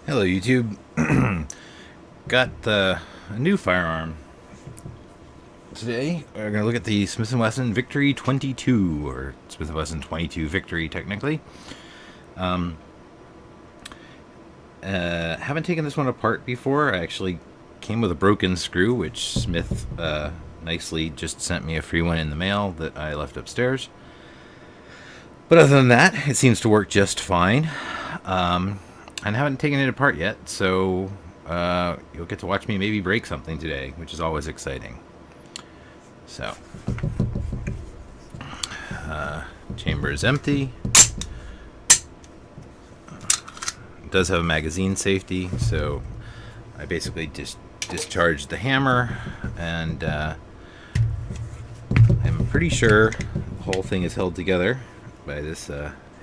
Hello YouTube. Got a new firearm. Today we're going to look at the Smith & Wesson Victory 22, or Smith & Wesson 22 Victory technically. Haven't taken this one apart before. I actually came with a broken screw, which Smith nicely just sent me a free one in the mail that I left upstairs. But other than that, it seems to work just fine. I haven't taken it apart yet, so you'll get to watch me maybe break something today, which is always exciting. So, chamber is empty. It does have a magazine safety, so I basically just discharged the hammer, and I'm pretty sure the whole thing is held together by this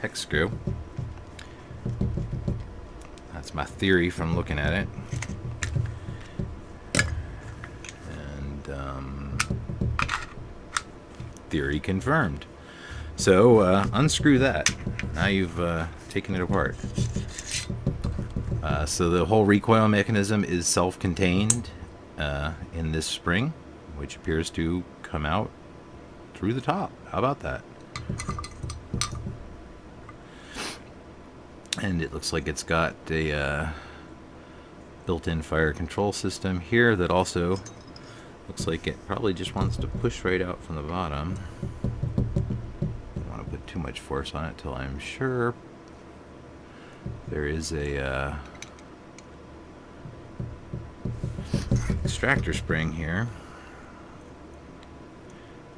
hex screw. That's my theory from looking at it. And theory confirmed. So unscrew that. Now you've taken it apart. So the whole recoil mechanism is self-contained in this spring, which appears to come out through the top. How about that? And it looks like it's got a built-in fire control system here that also looks like it probably just wants to push right out from the bottom. Don't want to put too much force on it till I'm sure. There is a extractor spring here.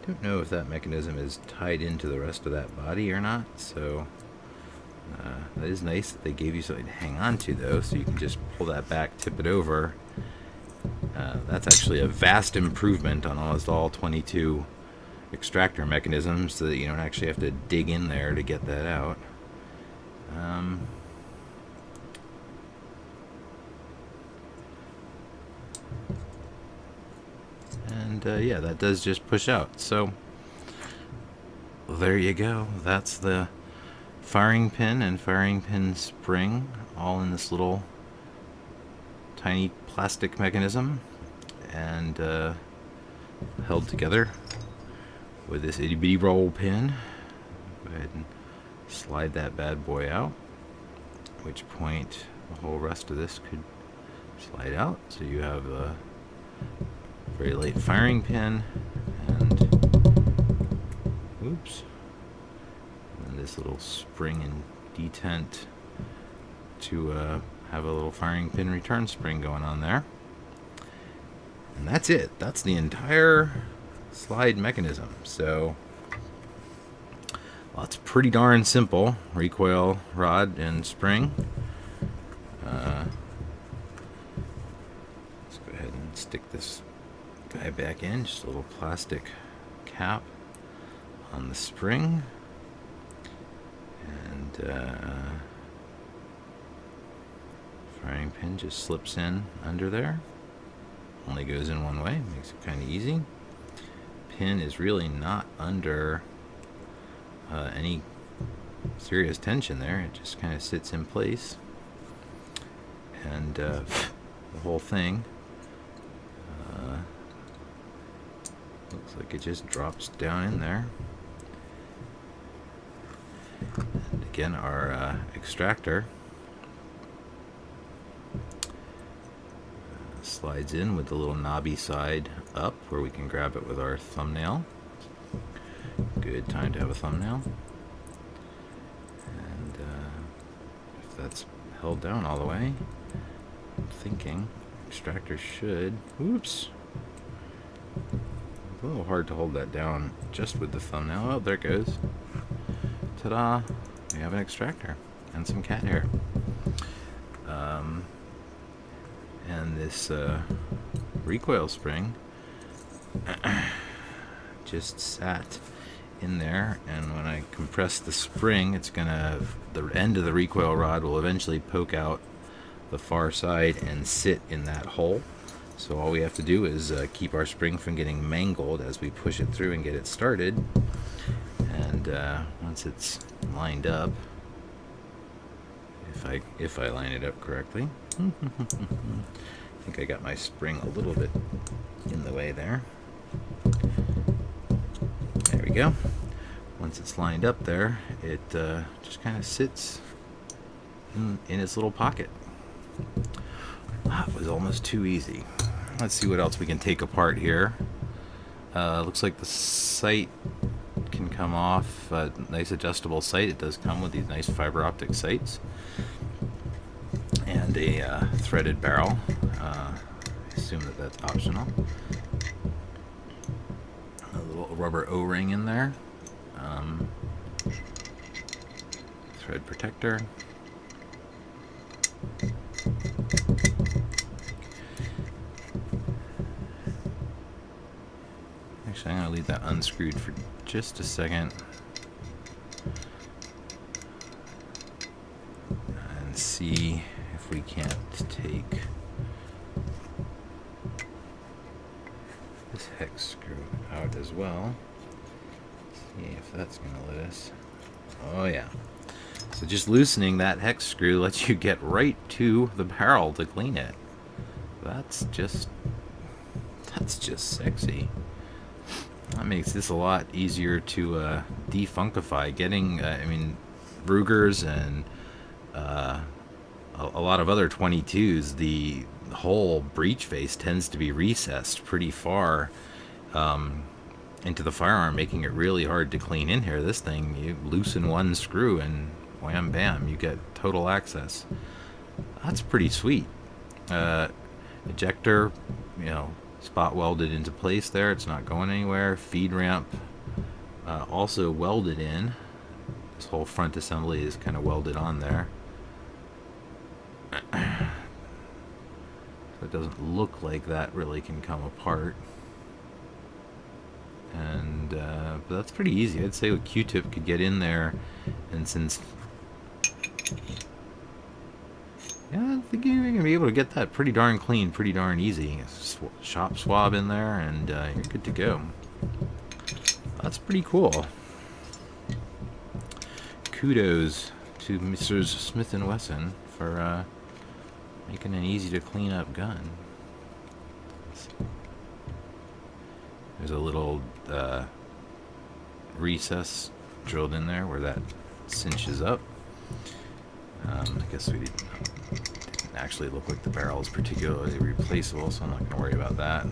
Don't know if that mechanism is tied into the rest of that body or not, so that is nice that they gave you something to hang on to, though, so you can just pull that back, tip it over. That's actually a vast improvement on almost all 22 extractor mechanisms, so that you don't actually have to dig in there to get that out. Yeah, that does just push out. So there you go. That's the firing pin and firing pin spring, all in this little tiny plastic mechanism, and held together with this itty bitty roll pin. Go ahead and slide that bad boy out, at which point the whole rest of this could slide out, so you have a very light firing pin, and oops, and this little spring and detent to have a little firing pin return spring going on there. And that's it. That's the entire slide mechanism. So, well, it's pretty darn simple. Recoil rod and spring. Let's go ahead and stick this guy back in. Just a little plastic cap on the spring. And firing pin just slips in under there. Only goes in one way, makes it kind of easy. Pin is really not under any serious tension there. It just kind of sits in place, and the whole thing looks like it just drops down in there. And again, our extractor slides in with the little knobby side up, where we can grab it with our thumbnail. Good time to have a thumbnail. And if that's held down all the way, I'm thinking extractor should, oops, it's a little hard to hold that down just with the thumbnail. Oh, there it goes. Ta-da! We have an extractor and some cat hair. And this recoil spring just sat in there, and when I compress the spring, it's gonna, the end of the recoil rod will eventually poke out the far side and sit in that hole. So all we have to do is keep our spring from getting mangled as we push it through and get it started. And once it's lined up, if I line it up correctly. I think I got my spring a little bit in the way there. There we go. Once it's lined up there, it just kind of sits in its little pocket. That was almost too easy. Let's see what else we can take apart here. Looks like the sight can come off. Nice adjustable sight. It does come with these nice fiber optic sights. And a threaded barrel. I assume that that's optional. A little rubber O-ring in there. Thread protector. Actually, I'm going to leave that unscrewed for just a second. And see if we can't take this hex screw out as well. See if that's going to let us. Oh yeah. So just loosening that hex screw lets you get right to the barrel to clean it. That's just sexy. That makes this a lot easier to defunctify. Getting, I mean, Rugers and a lot of other 22s, the whole breech face tends to be recessed pretty far into the firearm, making it really hard to clean in here. This thing, you loosen one screw and wham bam, you get total access. That's pretty sweet. Ejector, you know, spot welded into place there. It's not going anywhere. Feed ramp also welded in. This whole front assembly is kind of welded on there. So it doesn't look like that really can come apart. And but that's pretty easy. I'd say a Q-tip could get in there, and since I think you're going to be able to get that pretty darn clean, pretty darn easy. Shop swab in there, and you're good to go. That's pretty cool. Kudos to Mr. Smith & Wesson for making an easy to clean up gun. There's a little recess drilled in there where that cinches up. I guess we didn't actually look like the barrel is particularly replaceable, so I'm not going to worry about that.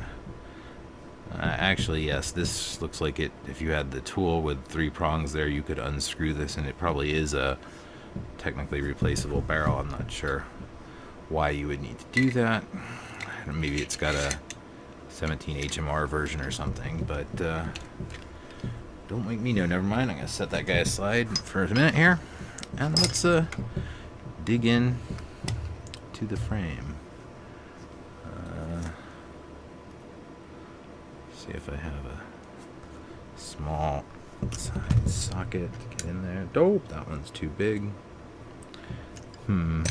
Actually, yes, this looks like it. If you had the tool with 3 prongs there, you could unscrew this, and it probably is a technically replaceable barrel. I'm not sure why you would need to do that. Maybe it's got a 17 HMR version or something, but don't make me know. Never mind. I'm going to set that guy aside for a minute here, and let's dig in to the frame. See if I have a small side socket to get in there. Dope, that one's too big. Oh.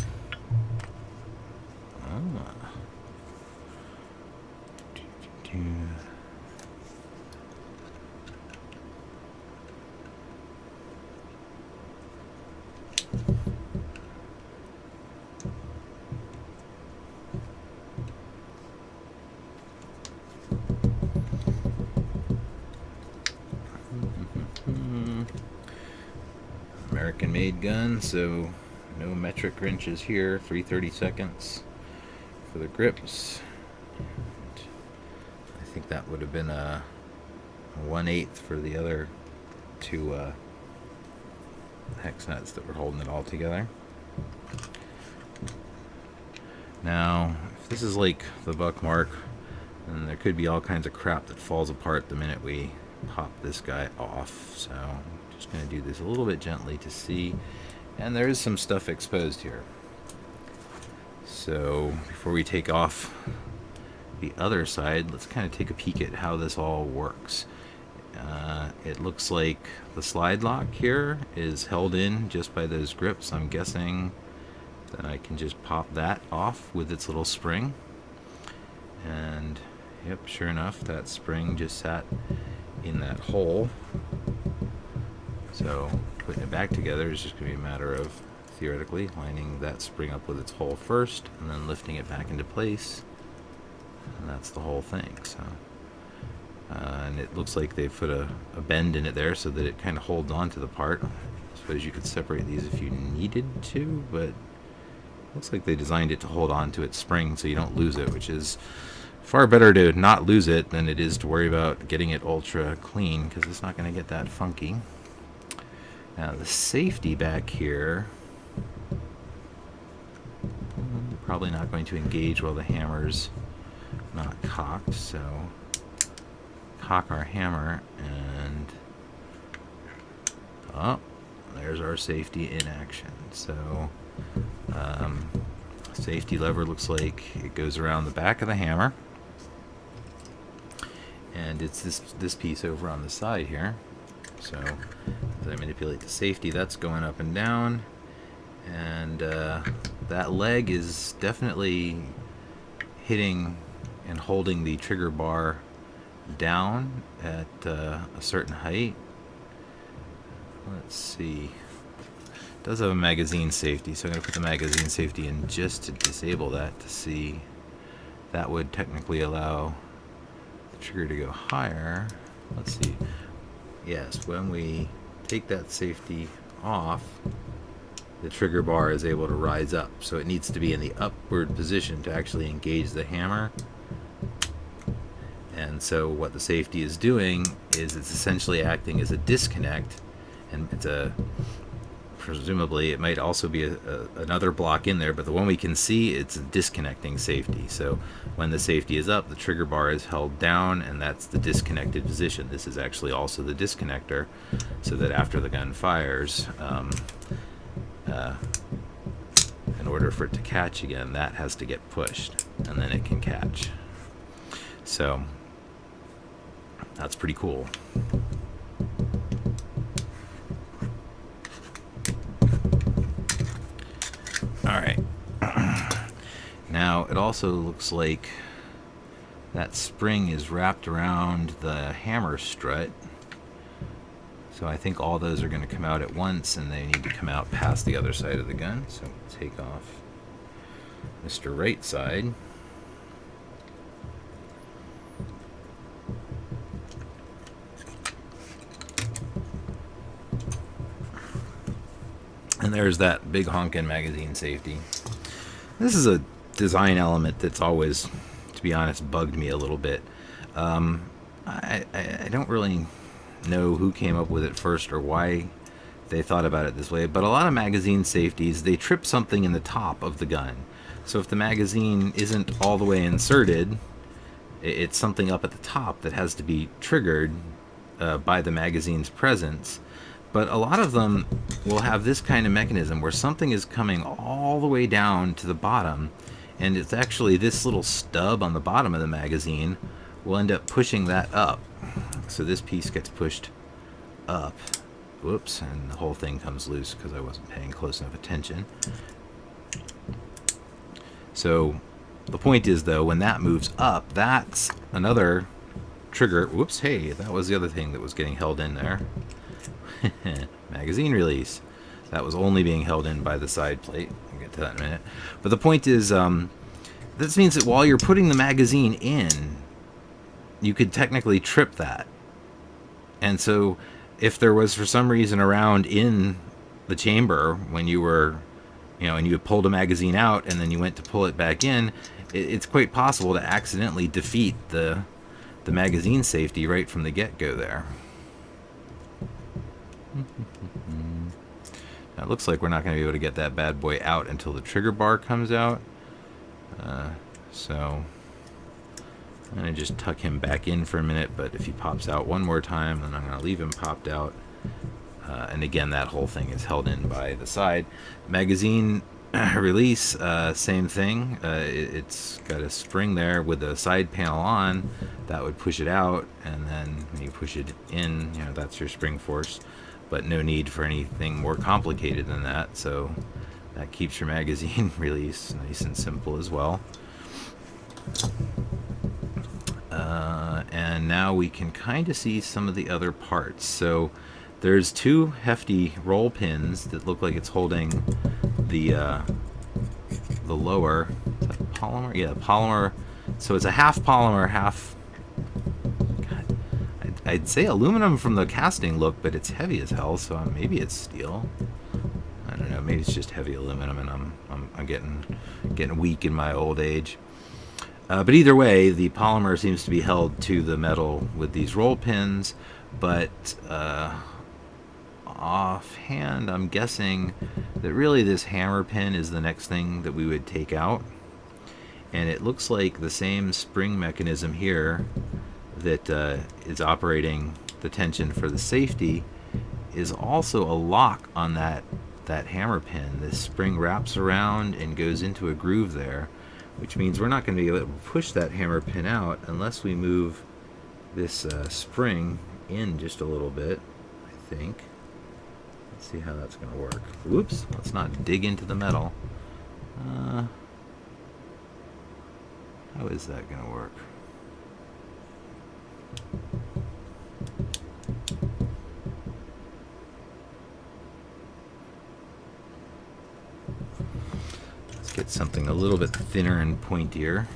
American made gun, so no metric wrenches here. 3/32 for the grips. I think that would have been a 1/8 for the other 2 hex nuts that were holding it all together. Now, if this is like the buck mark, then there could be all kinds of crap that falls apart the minute we pop this guy off. So I'm just going to do this a little bit gently to see. And there is some stuff exposed here. So before we take off the other side, let's kind of take a peek at how this all works. It looks like the slide lock here is held in just by those grips. I'm guessing that I can just pop that off with its little spring. And yep, sure enough, that spring just sat in that hole. So putting it back together is just going to be a matter of theoretically, lining that spring up with its hole first, and then lifting it back into place, and that's the whole thing. So, and it looks like they've put a bend in it there so that it kind of holds on to the part. I suppose you could separate these if you needed to, but looks like they designed it to hold on to its spring so you don't lose it, which is far better to not lose it than it is to worry about getting it ultra clean, because it's not going to get that funky. Now the safety back here, probably not going to engage while the hammer's not cocked, so cock our hammer, and oh, there's our safety in action. So safety lever looks like it goes around the back of the hammer, and it's this piece over on the side here. So as I manipulate the safety, that's going up and down, and that leg is definitely hitting and holding the trigger bar down at a certain height. Let's see. It does have a magazine safety, so I'm going to put the magazine safety in just to disable that, to see. That would technically allow the trigger to go higher. Let's see. Yes, when we take that safety off, the trigger bar is able to rise up. So it needs to be in the upward position to actually engage the hammer. And so what the safety is doing is it's essentially acting as a disconnect, and it's presumably it might also be another block in there, but the one we can see, it's a disconnecting safety. So when the safety is up, the trigger bar is held down, and that's the disconnected position. This is actually also the disconnector, so that after the gun fires, in order for it to catch again, that has to get pushed, and then it can catch. So that's pretty cool. Alright. Now it also looks like that spring is wrapped around the hammer strut. So I think all those are going to come out at once, and they need to come out past the other side of the gun. So we'll take off Mr. Right side. And there's that big honkin' magazine safety. This is a design element that's always, to be honest, bugged me a little bit. I don't really know who came up with it first or why they thought about it this way, but a lot of magazine safeties, they trip something in the top of the gun. So if the magazine isn't all the way inserted, it's something up at the top that has to be triggered by the magazine's presence. But a lot of them will have this kind of mechanism where something is coming all the way down to the bottom, and it's actually this little stub on the bottom of the magazine will end up pushing that up. So this piece gets pushed up. Whoops, and the whole thing comes loose because I wasn't paying close enough attention. So the point is, though, when that moves up, that's another trigger. Whoops, hey, that was the other thing that was getting held in there. Magazine release. That was only being held in by the side plate. I'll get to that in a minute. But the point is, this means that while you're putting the magazine in, you could technically trip that. And so if there was for some reason a round in the chamber when you were, and you had pulled a magazine out and then you went to pull it back in, it's quite possible to accidentally defeat the magazine safety right from the get-go there. Now it looks like we're not going to be able to get that bad boy out until the trigger bar comes out. So I'm going to just tuck him back in for a minute, but if he pops out one more time, then I'm going to leave him popped out. And again, that whole thing is held in by the side. Magazine release, same thing. It's got a spring there with the side panel on that would push it out, and then when you push it in, that's your spring force. But no need for anything more complicated than that, so that keeps your magazine release nice and simple as well. And now we can kind of see some of the other parts. So There's two hefty roll pins that look like it's holding the lower, is that polymer? Yeah, polymer. So it's a half polymer, half, God, I'd say aluminum from the casting look, but it's heavy as hell, so maybe it's steel. I don't know, maybe it's just heavy aluminum and I'm getting weak in my old age. But either way, the polymer seems to be held to the metal with these roll pins, but offhand, I'm guessing that really this hammer pin is the next thing that we would take out. And it looks like the same spring mechanism here that is operating the tension for the safety is also a lock on that hammer pin. This spring wraps around and goes into a groove there, which means we're not going to be able to push that hammer pin out unless we move this spring in just a little bit, I think. Let's see how that's going to work. Whoops, let's not dig into the metal. How is that going to work? Let's get something a little bit thinner and pointier.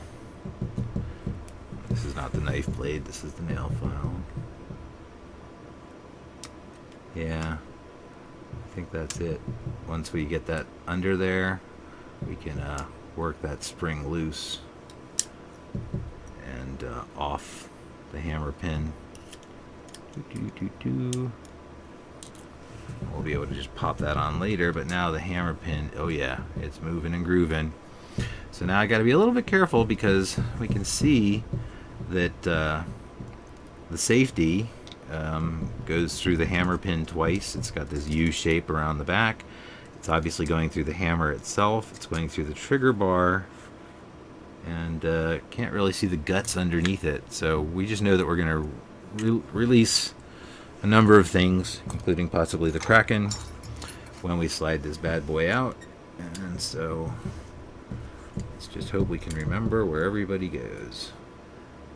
This is not the knife blade, this is the nail file. Yeah, I think that's it. Once we get that under there, we can work that spring loose and off the hammer pin. We'll be able to just pop that on later, but now the hammer pin, oh yeah, it's moving and grooving. So now I got to be a little bit careful because we can see that the safety goes through the hammer pin twice. It's got this U shape around the back. It's obviously going through the hammer itself. It's going through the trigger bar, and can't really see the guts underneath it. So we just know that we're going to release a number of things, including possibly the Kraken, when we slide this bad boy out. And so let's just hope we can remember where everybody goes.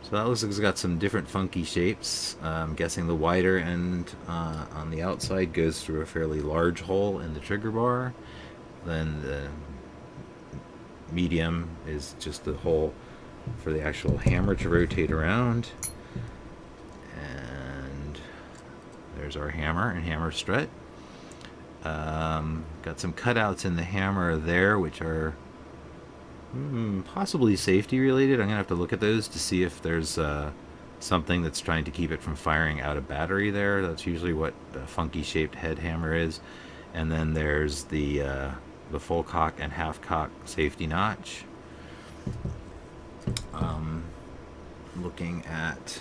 So that looks like it's got some different funky shapes. I'm guessing the wider end on the outside goes through a fairly large hole in the trigger bar. Then the medium is just the hole for the actual hammer to rotate around. And there's our hammer and hammer strut. Got some cutouts in the hammer there, which are possibly safety related. I'm gonna have to look at those to see if there's something that's trying to keep it from firing out of battery there. That's usually what a funky shaped head hammer is. And then there's the full cock and half cock safety notch. Looking at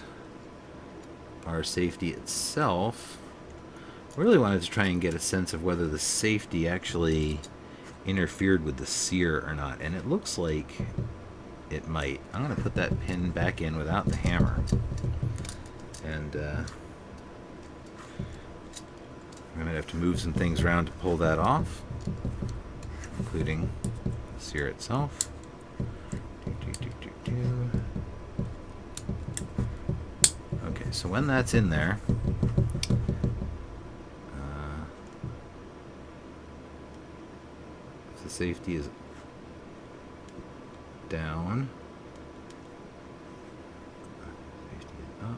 our safety itself, I really wanted to try and get a sense of whether the safety actually interfered with the sear or not, and it looks like it might. I'm going to put that pin back in without the hammer, and I'm going to have to move some things around to pull that off, including the sear itself. Okay, so when that's in there, the safety is down, safety is up.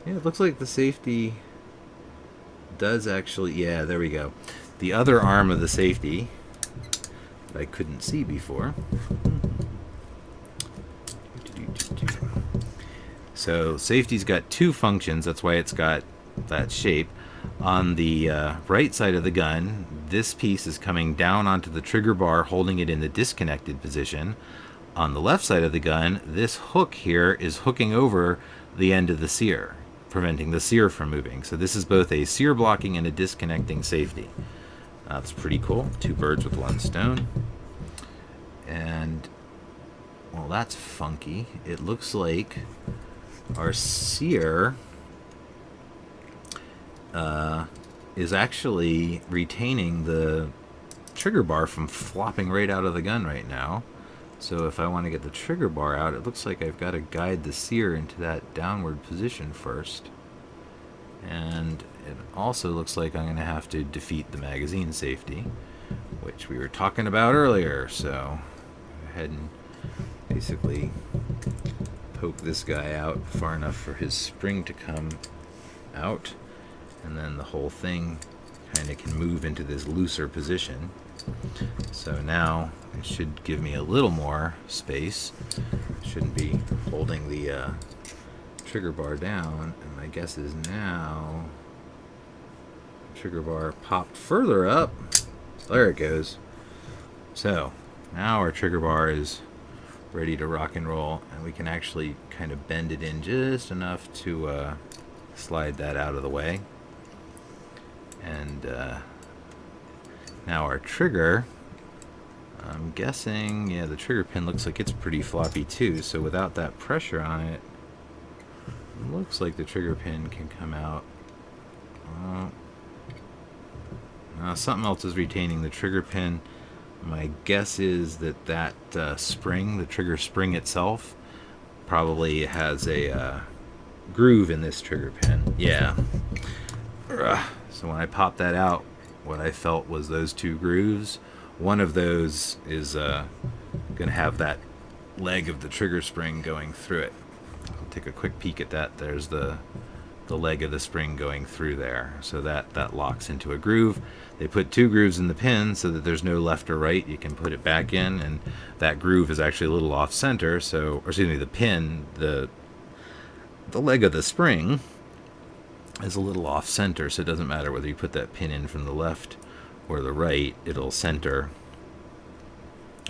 Yeah, it looks like the safety does actually, yeah, there we go. The other arm of the safety that I couldn't see before. So safety's got two functions, that's why it's got that shape. On the right side of the gun, this piece is coming down onto the trigger bar, holding it in the disconnected position. On the left side of the gun, this hook here is hooking over the end of the sear, preventing the sear from moving. So this is both a sear blocking and a disconnecting safety. That's pretty cool. Two birds with one stone. And, well, that's funky. It looks like our sear is actually retaining the trigger bar from flopping right out of the gun right now. So if I want to get the trigger bar out, it looks like I've got to guide the sear into that downward position first. And it also looks like I'm going to have to defeat the magazine safety, which we were talking about earlier. So go ahead and basically poke this guy out far enough for his spring to come out, and then the whole thing kind of can move into this looser position. So now it should give me a little more space. Shouldn't be holding the trigger bar down, and my guess is now the trigger bar popped further up. There it goes. So now our trigger bar is ready to rock and roll, and we can actually kind of bend it in just enough to slide that out of the way. And now our trigger, I'm guessing, yeah, the trigger pin looks like it's pretty floppy too, so without that pressure on it, it looks like the trigger pin can come out. Something else is retaining the trigger pin. My guess is that spring, the trigger spring itself, probably has a groove in this trigger pin. Yeah. So when I popped that out, what I felt was those two grooves. One of those is going to have that leg of the trigger spring going through it. I'll take a quick peek at that. There's the leg of the spring going through there. So that locks into a groove. They put two grooves in the pin so that there's no left or right. You can put it back in, and that groove is actually a little off center. So, or excuse me, the pin, the leg of the spring is a little off center, so it doesn't matter whether you put that pin in from the left or the right, it'll center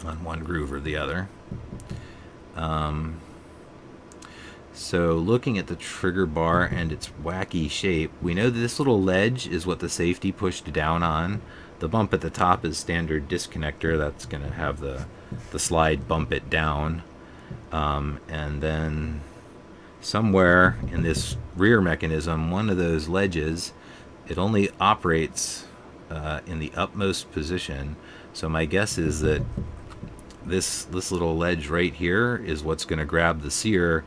on one groove or the other. So looking at the trigger bar and its wacky shape, we know that this little ledge is what the safety pushed down on. The bump at the top is standard disconnector. That's going to have the slide bump it down. And then somewhere in this rear mechanism, one of those ledges, it only operates in the upmost position. So my guess is that this little ledge right here is what's going to grab the sear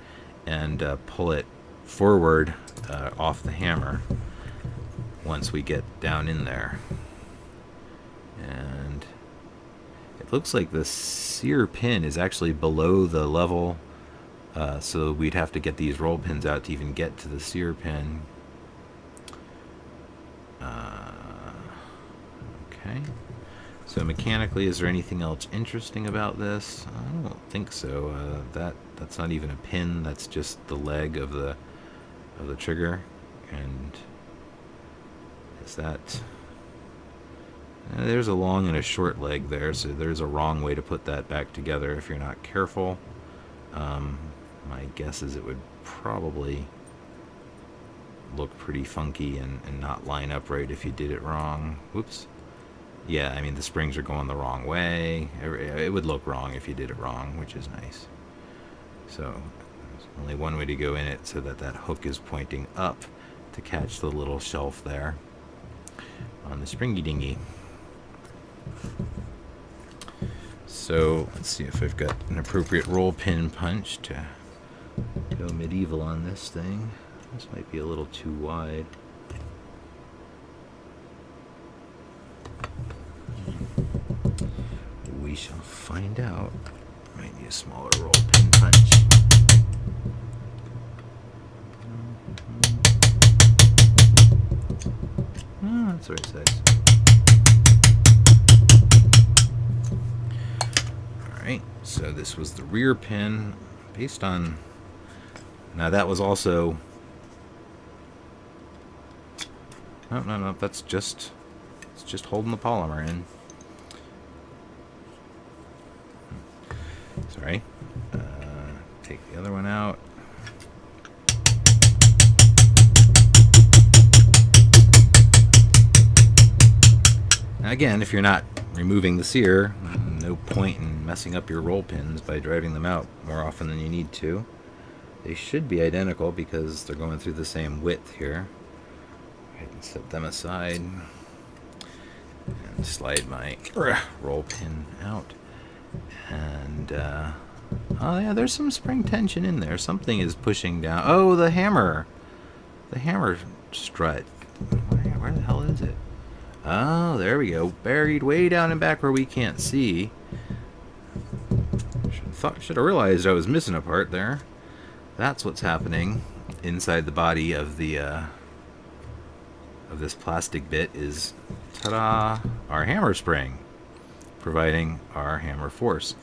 and pull it forward off the hammer once we get down in there. And it looks like the sear pin is actually below the level, so we'd have to get these roll pins out to even get to the sear pin. Okay. So mechanically, is there anything else interesting about this? I don't think so. That's not even a pin. That's just the leg of the trigger. And is that? There's a long and a short leg there, so there's a wrong way to put that back together if you're not careful. My guess is it would probably look pretty funky and not line up right if you did it wrong. Whoops. Yeah, I mean, the springs are going the wrong way. It would look wrong if you did it wrong, which is nice. So there's only one way to go in it, so that hook is pointing up to catch the little shelf there on the springy dingy. So let's see if I've got an appropriate roll pin punch to go medieval on this thing. This might be a little too wide. We shall find out. Might need a smaller roll pin punch. Oh, that's the right size. Alright, so this was the rear pin based on. Now that was also. No, that's just. It's just holding the polymer in. Sorry. Take the other one out. Now again, if you're not removing the sear, no point in messing up your roll pins by driving them out more often than you need to. They should be identical because they're going through the same width here. Go ahead and set them aside and slide my roll pin out. And, oh yeah, there's some spring tension in there. Something is pushing down. Oh, the hammer! The hammer strut. Where the hell is it? Oh, there we go. Buried way down in back where we can't see. Should have realized I was missing a part there. That's what's happening inside the body of the of this plastic bit is, ta-da, our hammer spring, providing our hammer force.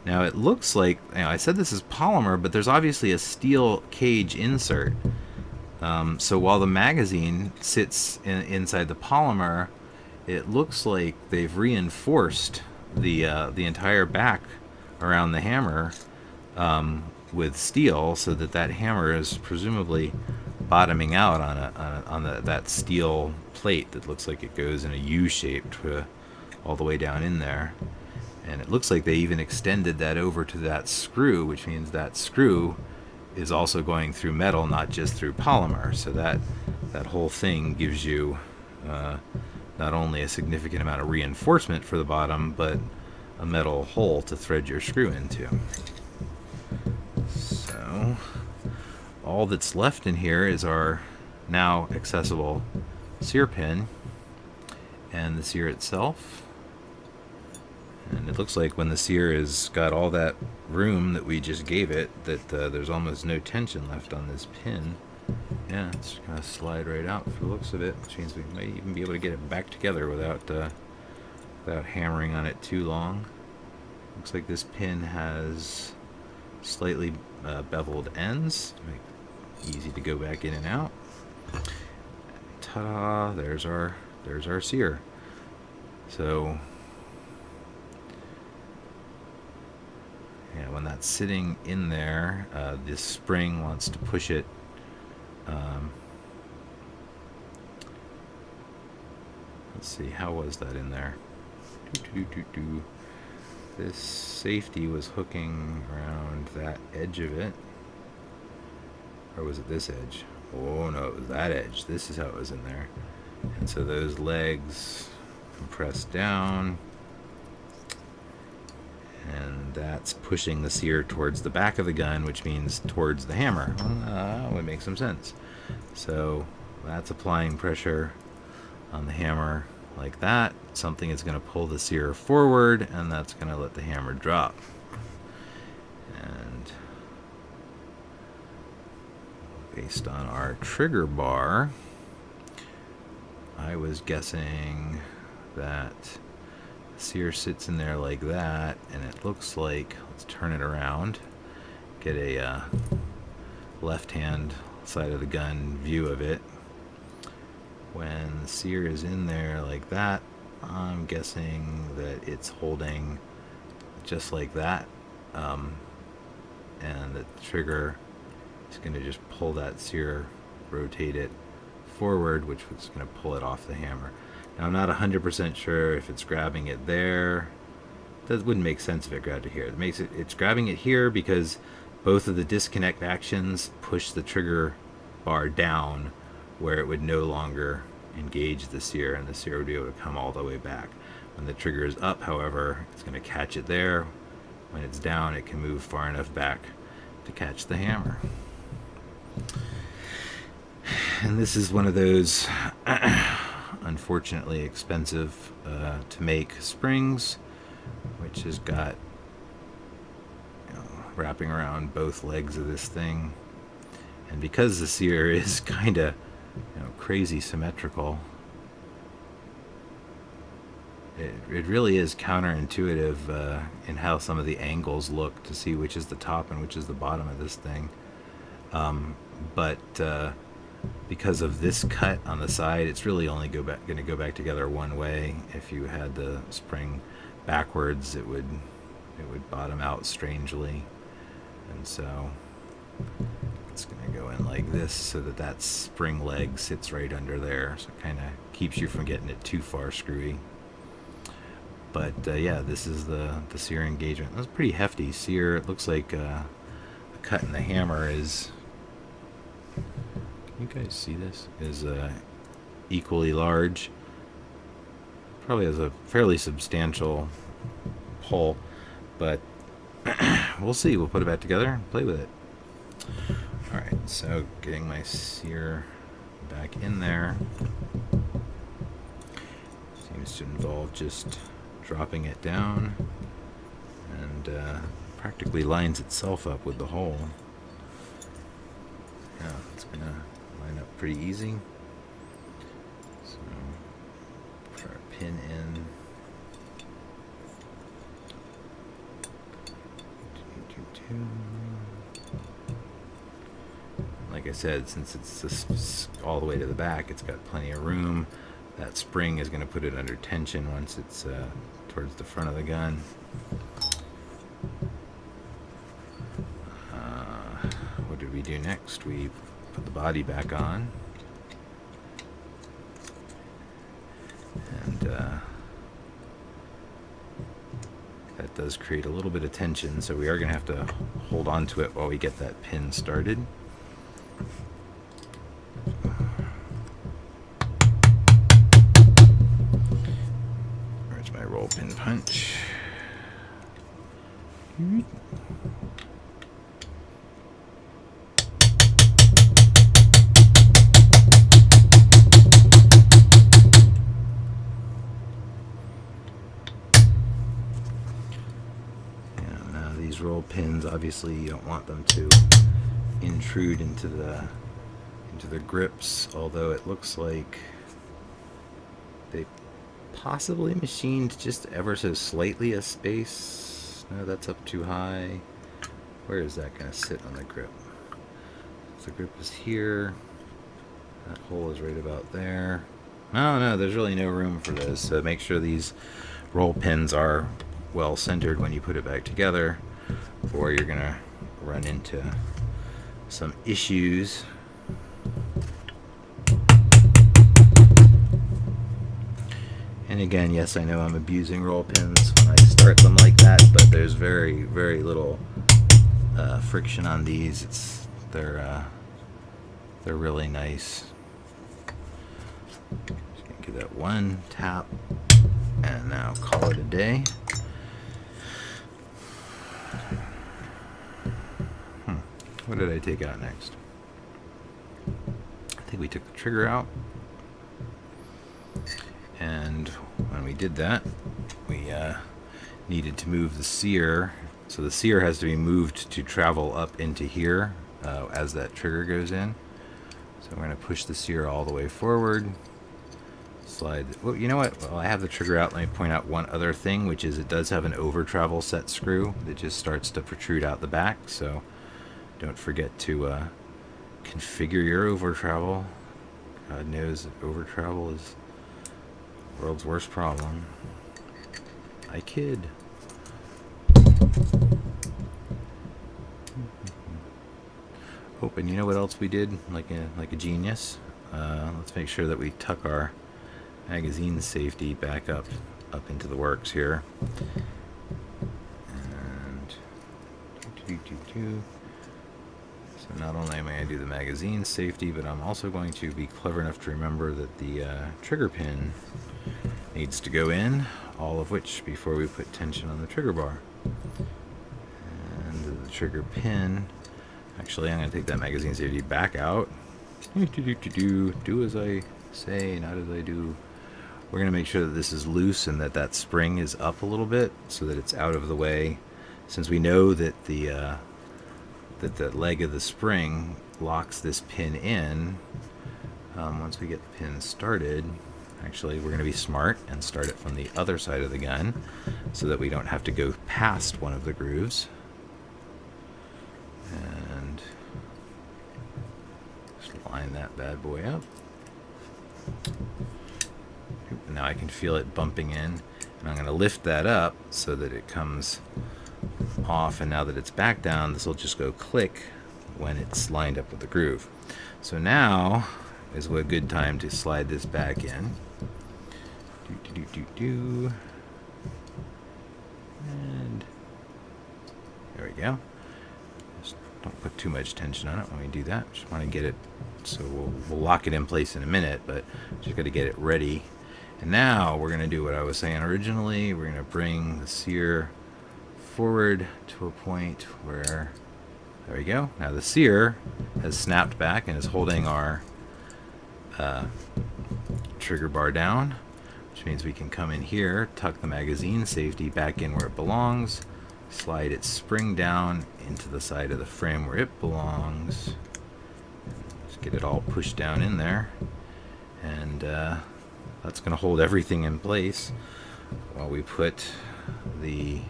Now it looks like, I said this is polymer, but there's obviously a steel cage insert. So while the magazine sits inside the polymer, it looks like they've reinforced the entire back around the hammer with steel, so that hammer is presumably bottoming out on that steel plate that looks like it goes in a U shape all the way down in there. And it looks like they even extended that over to that screw, which means that screw is also going through metal, not just through polymer. So that whole thing gives you not only a significant amount of reinforcement for the bottom, but a metal hole to thread your screw into. So all that's left in here is our now accessible sear pin and the sear itself. And it looks like when the sear has got all that room that we just gave it, that there's almost no tension left on this pin. Yeah, it's going to slide right out for the looks of it, which means we might even be able to get it back together without hammering on it too long. Looks like this pin has slightly beveled ends to make it easy to go back in and out. Ta-da! There's our sear. So yeah, when that's sitting in there, this spring wants to push it. Let's see, how was that in there? This safety was hooking around that edge of it. Or was it this edge? Oh no, it was that edge. This is how it was in there. And so those legs compress down. And that's pushing the sear towards the back of the gun, which means towards the hammer. Would make some sense. So that's applying pressure on the hammer like that. Something is going to pull the sear forward, and that's going to let the hammer drop. And based on our trigger bar, I was guessing that the sear sits in there like that, and it looks like, let's turn it around, get a left hand side of the gun view of it. When the sear is in there like that, I'm guessing that it's holding just like that, and the trigger is going to just pull that sear, rotate it forward, which is going to pull it off the hammer. Now I'm not 100% sure if it's grabbing it there. That wouldn't make sense if it grabbed it here. It's grabbing it here because both of the disconnect actions push the trigger bar down, where it would no longer engage the sear, and the sear would be able to come all the way back. When the trigger is up, however, it's going to catch it there. When it's down, it can move far enough back to catch the hammer. And this is one of those unfortunately expensive to make springs, which has got, wrapping around both legs of this thing. And because the sear is kind of crazy symmetrical, it really is counterintuitive in how some of the angles look to see which is the top and which is the bottom of this thing. But because of this cut on the side, it's really only going to go back together one way. If you had the spring backwards, it would bottom out strangely, and so it's going to go in like this so that spring leg sits right under there, so it kind of keeps you from getting it too far screwy. But yeah, this is the sear engagement. That's pretty hefty sear. It looks like the cut in the hammer is, can you guys see this? Is equally large. Probably has a fairly substantial hole. but we'll see. We'll put it back together and play with it. Alright, so getting my sear back in there seems to involve just dropping it down, and practically lines itself up with the hole. Yeah, it's going to line up pretty easy. So, put our pin in. Like I said, since it's just all the way to the back, it's got plenty of room. That spring is going to put it under tension once it's towards the front of the gun. What did we do next? We put the body back on. And that does create a little bit of tension, so we are going to have to hold on to it while we get that pin started. Where's my roll pin punch? These roll pins, obviously you don't want them to intrude into the grips, although it looks like they possibly machined just ever so slightly a space. No, that's up too high. Where is that going to sit on the grip? So the grip is here. That hole is right about there. No, there's really no room for this, so make sure these roll pins are well centered when you put it back together, or you're going to run into some issues. And again, yes, I know I'm abusing roll pins when I start them like that, but there's very, very little friction on these. They're really nice. Just gonna give that one tap, and now call it a day. What did I take out next? I think we took the trigger out. And when we did that, we needed to move the sear. So the sear has to be moved to travel up into here as that trigger goes in. So we're going to push the sear all the way forward. Slide. Well, you know what? Well, I have the trigger out. Let me point out one other thing, which is it does have an over travel set screw that just starts to protrude out the back. So don't forget to configure your over travel. God knows that over travel is the world's worst problem. I kid. Oh, and you know what else we did? Like a genius. Let's make sure that we tuck our magazine safety back up into the works here. And so not only am I going to do the magazine safety, but I'm also going to be clever enough to remember that the trigger pin needs to go in, all of which before we put tension on the trigger bar. And the trigger pin, actually I'm going to take that magazine safety back out. Do as I say, not as I do. We're going to make sure that this is loose and that that spring is up a little bit so that it's out of the way. Since we know that the leg of the spring locks this pin in, once we get the pin started, actually we're going to be smart and start it from the other side of the gun so that we don't have to go past one of the grooves. And just line that bad boy up. Now I can feel it bumping in, and I'm going to lift that up so that it comes off, and now that it's back down, this will just go click when it's lined up with the groove. So now is a good time to slide this back in. And there we go. Just don't put too much tension on it when we do that. Just want to get it, so we'll lock it in place in a minute, but just got to get it ready. And now we're going to do what I was saying originally. We're going to bring the sear forward to a point where, there we go. Now the sear has snapped back and is holding our trigger bar down, which means we can come in here, tuck the magazine safety back in where it belongs, slide its spring down into the side of the frame where it belongs, just get it all pushed down in there, and that's going to hold everything in place while we put the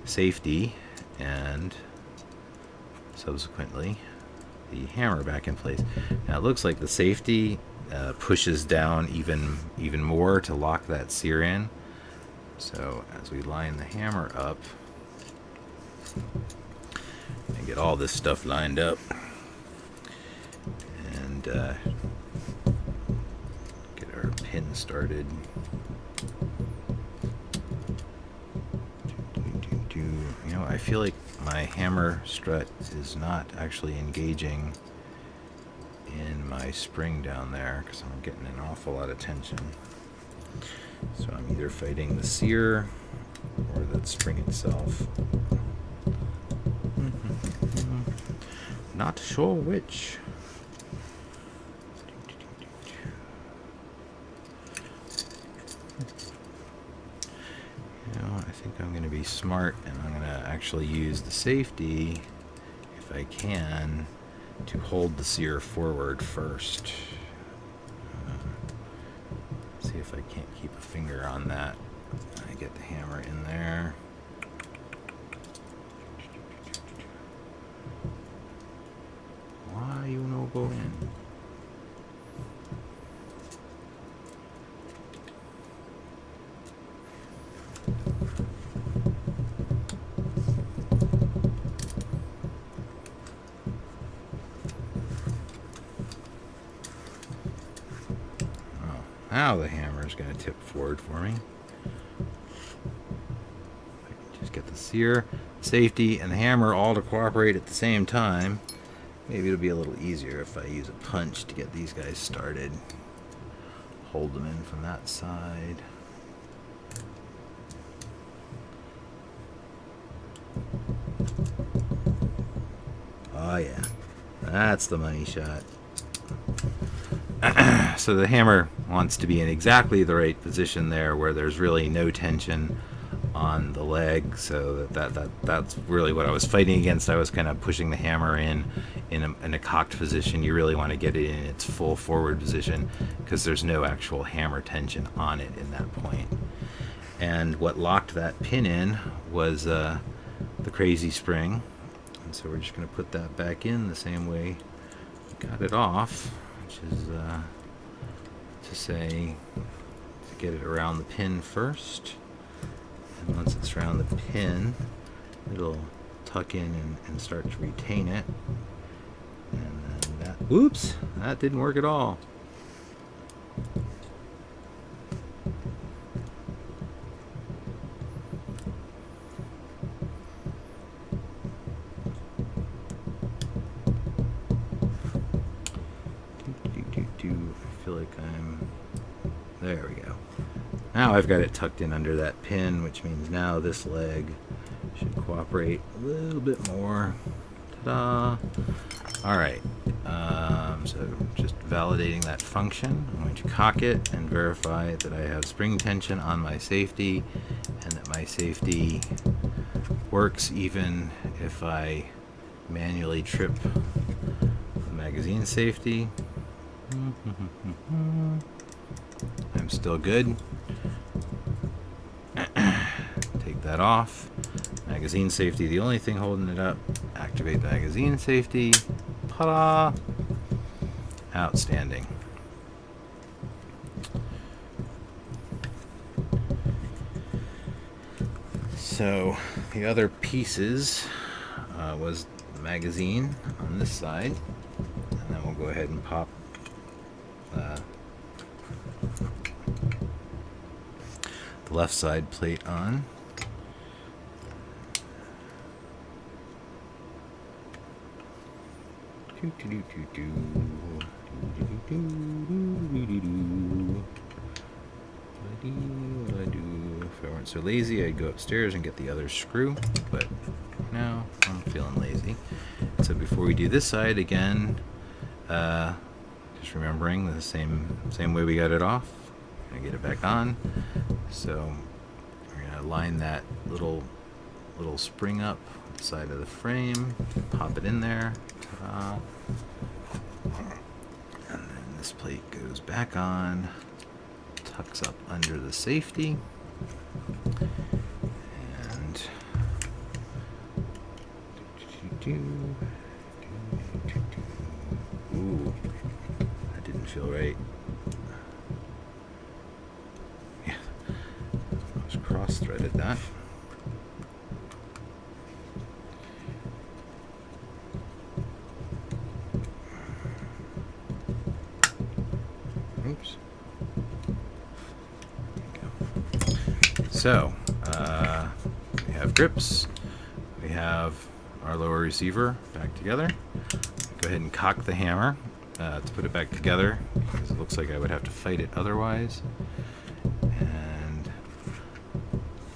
safety and subsequently the hammer back in place. Now it looks like the safety pushes down even more to lock that sear in. So as we line the hammer up and get all this stuff lined up and get our pin started. You know, I feel like my hammer strut is not actually engaging in my spring down there because I'm getting an awful lot of tension. So I'm either fighting the sear or that spring itself. Not sure which. You know, I think I'm going to be smart and I'm going to actually use the safety, if I can, to hold the sear forward first. See if I can't keep a finger on that. I get the hammer in there. Why you no go in? Now the hammer is going to tip forward for me. Just get the sear, safety, and the hammer all to cooperate at the same time. Maybe it'll be a little easier if I use a punch to get these guys started. Hold them in from that side. Oh yeah, that's the money shot. So the hammer wants to be in exactly the right position there where there's really no tension on the leg, so that's really what I was fighting against. I was kind of pushing the hammer in a cocked position. You really want to get it in its full forward position because there's no actual hammer tension on it in that point. And what locked that pin in was the crazy spring, and so we're just going to put that back in the same way we got it off, which is to say to get it around the pin first, and once it's around the pin it'll tuck in and start to retain it, and then that, oops, that didn't work at all. I feel like there we go. Now I've got it tucked in under that pin, which means now this leg should cooperate a little bit more. Ta-da! Alright, so just validating that function, I'm going to cock it and verify that I have spring tension on my safety and that my safety works even if I manually trip the magazine safety. I'm still good. Take that off. Magazine safety, the only thing holding it up. Activate the magazine safety. Ta-da! Outstanding. So the other pieces was the magazine on this side, and then we'll go ahead and pop the left side plate on. If I weren't so lazy, I'd go upstairs and get the other screw, but no, I'm feeling lazy. So before we do this side again, just remembering the same way we got it off, and get it back on. So we're gonna line that little spring up the side of the frame, pop it in there, ta-da. And then this plate goes back on, tucks up under the safety, and ooh, that didn't feel right. Yeah, I was cross-threaded that. Oops. So, we have grips, we have our lower receiver back together. Go ahead and cock the hammer to put it back together, because it looks like I would have to fight it otherwise. And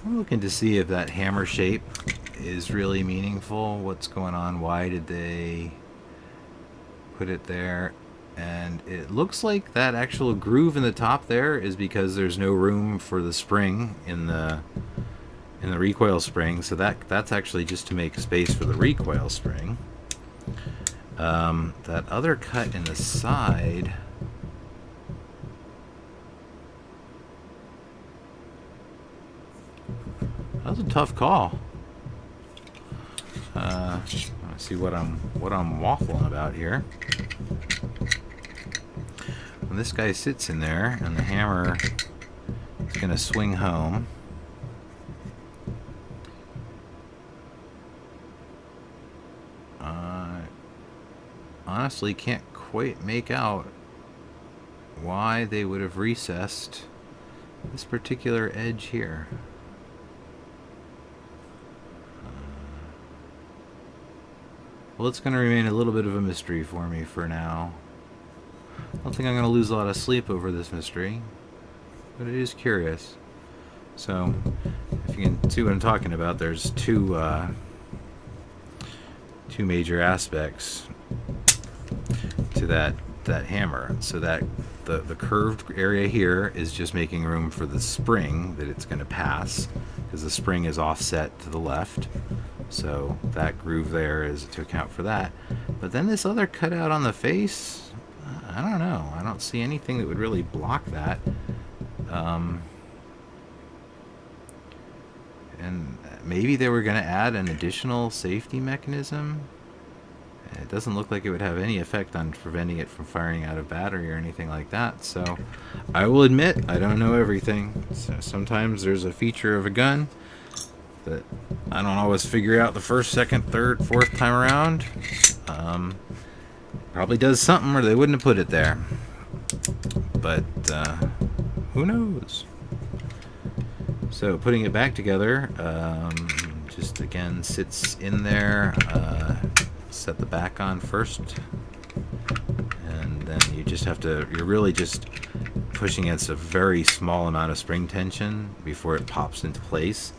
I'm looking to see if that hammer shape is really meaningful. What's going on? Why did they put it there? And it looks like that actual groove in the top there is because there's no room for the spring in the recoil spring, so that's actually just to make space for the recoil spring. That other cut in the side, that was a tough call. Let's see what I'm waffling about here. When this guy sits in there and the hammer is going to swing home, I honestly can't quite make out why they would have recessed this particular edge here. Well, it's going to remain a little bit of a mystery for me for now. I don't think I'm going to lose a lot of sleep over this mystery, but it is curious. So, if you can see what I'm talking about, there's two major aspects to that hammer. So that the curved area here is just making room for the spring that it's going to pass, because the spring is offset to the left. So that groove there is to account for that. But then this other cutout on the face, I don't know. I don't see anything that would really block that. And maybe they were going to add an additional safety mechanism. It doesn't look like it would have any effect on preventing it from firing out of battery or anything like that. So I will admit, I don't know everything. So sometimes there's a feature of a gun that I don't always figure out the first, second, third, fourth time around. Probably does something or they wouldn't have put it there. But who knows? So putting it back together, just again sits in there. Set the back on first, and then you just have to, you're really just pushing against a very small amount of spring tension before it pops into place.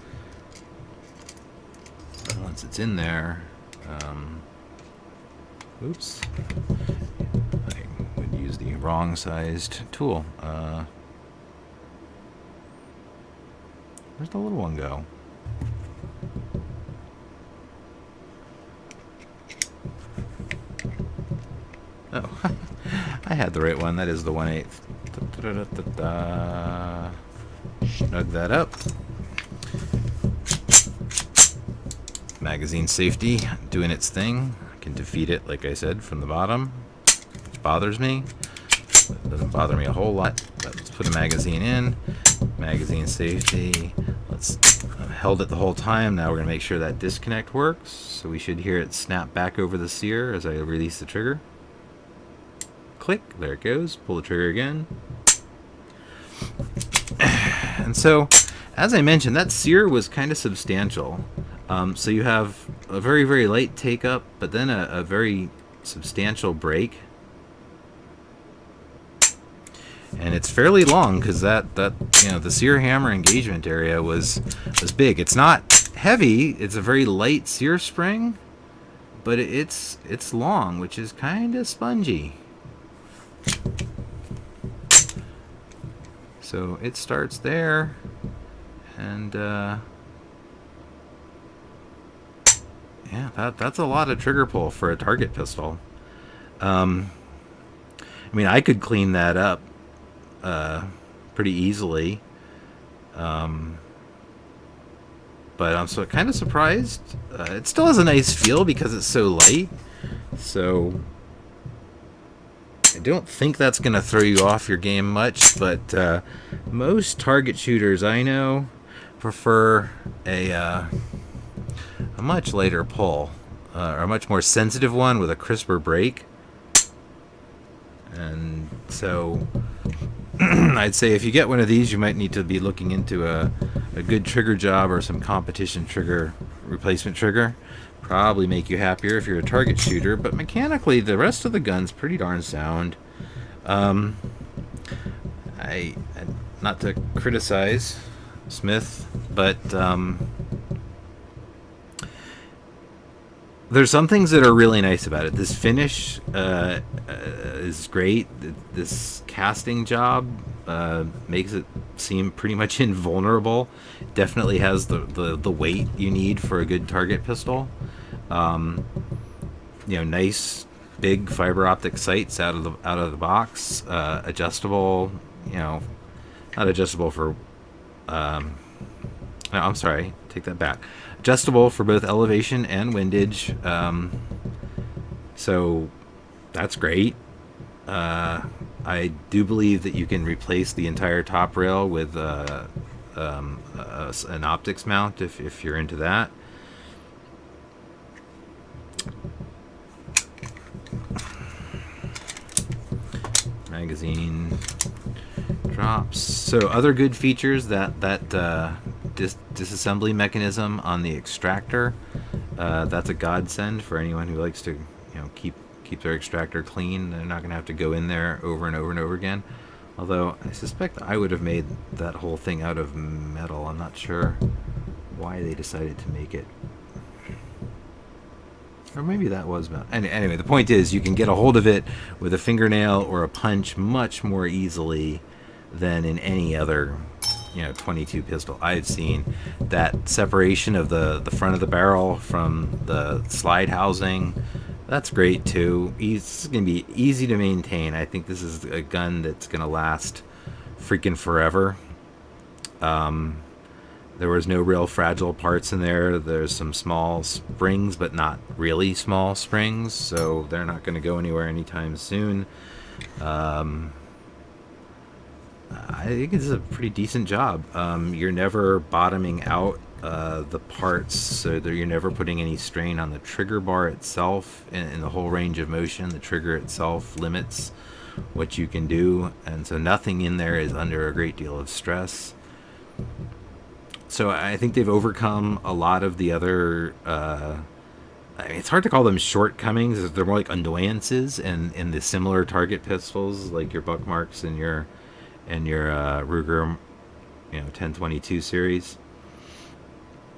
Once it's in there, oops, I would use the wrong sized tool. Where's the little one go? Oh, I had the right one. That is the 1/8. Snug that up. Magazine safety doing its thing. I can defeat it, like I said, from the bottom, which bothers me. It doesn't bother me a whole lot, but let's put a magazine in. Magazine safety. I've held it the whole time. Now we're going to make sure that disconnect works. So we should hear it snap back over the sear as I release the trigger. Click, there it goes. Pull the trigger again. And so, as I mentioned, that sear was kind of substantial. So you have a very, very light take up, but then a very substantial break. and it's fairly long because that the sear hammer engagement area was big. It's not heavy. It's a very light sear spring, but it's long, which is kind of spongy. So it starts there, and yeah, that's a lot of trigger pull for a target pistol. I mean, I could clean that up pretty easily, but I'm kind of surprised. It still has a nice feel because it's so light. So I don't think that's going to throw you off your game much, but most target shooters I know prefer a much lighter pull, or a much more sensitive one with a crisper break. And so I'd say if you get one of these, you might need to be looking into a good trigger job or some competition trigger, replacement trigger. Probably make you happier if you're a target shooter, but mechanically the rest of the gun's pretty darn sound. I not to criticize Smith, but there's some things that are really nice about it. This finish is great. This casting job makes it seem pretty much invulnerable. Definitely has the weight you need for a good target pistol. Nice big fiber optic sights out of the box. Adjustable. Not adjustable for. No, I'm sorry. Take that back. Adjustable for both elevation and windage. So that's great. I do believe that you can replace the entire top rail with an optics mount if you're into that. Magazine drops. So other good features, that disassembly mechanism on the extractor. That's a godsend for anyone who likes to keep their extractor clean. They're not going to have to go in there over and over and over again. Although I suspect I would have made that whole thing out of metal. I'm not sure why they decided to make it. Or maybe that was metal. Anyway, the point is you can get a hold of it with a fingernail or a punch much more easily than in any other 22 pistol I've seen. That separation of the front of the barrel from the slide housing, that's great too. It's going to be easy to maintain. I think this is a gun that's going to last freaking forever. There was no real fragile parts in there. There's some small springs, but not really small springs, so they're not going to go anywhere anytime soon. I think it's a pretty decent job. You're never bottoming out the parts, so that you're never putting any strain on the trigger bar itself. In the whole range of motion, the trigger itself limits what you can do, and so nothing in there is under a great deal of stress. So I think they've overcome a lot of the other it's hard to call them shortcomings. They're more like annoyances in the similar target pistols, like your Buckmarks and your Ruger 1022 series.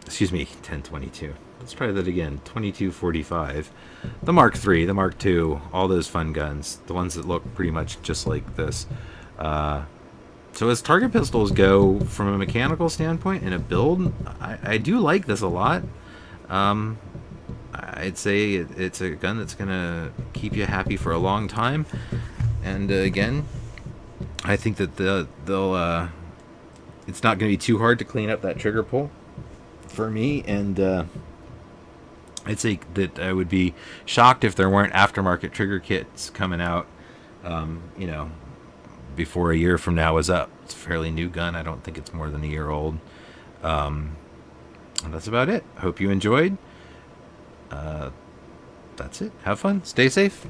Excuse me, 1022. Let's try that again. 2245. The Mark III, the Mark II, all those fun guns, the ones that look pretty much just like this. So as target pistols go, from a mechanical standpoint in a build, I do like this a lot. I'd say it's a gun that's going to keep you happy for a long time. And again, I think that they'll it's not going to be too hard to clean up that trigger pull for me. And I'd say that I would be shocked if there weren't aftermarket trigger kits coming out, before a year from now is up. It's a fairly new gun. I don't think it's more than a year old. And that's about it. Hope you enjoyed. That's it. Have fun. Stay safe.